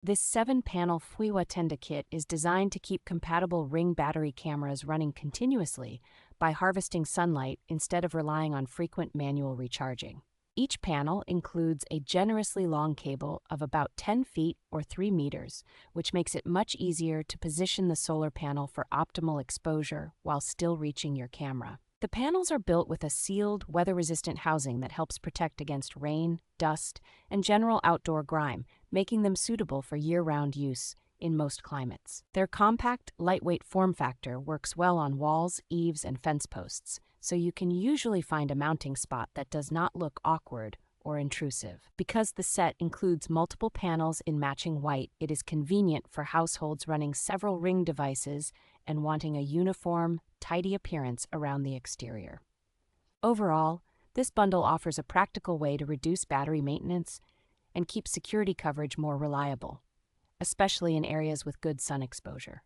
This 7-panel Fehuatenda kit is designed to keep compatible Ring battery cameras running continuously by harvesting sunlight instead of relying on frequent manual recharging. Each panel includes a generously long cable of about 10 feet or 3 meters, which makes it much easier to position the solar panel for optimal exposure while still reaching your camera. The panels are built with a sealed, weather-resistant housing that helps protect against rain, dust, and general outdoor grime, making them suitable for year-round use in most climates. Their compact, lightweight form factor works well on walls, eaves, and fence posts, so you can usually find a mounting spot that does not look awkward or intrusive. Because the set includes multiple panels in matching white, it is convenient for households running several Ring devices and wanting a uniform, tidy appearance around the exterior. Overall, this bundle offers a practical way to reduce battery maintenance and keep security coverage more reliable, especially in areas with good sun exposure.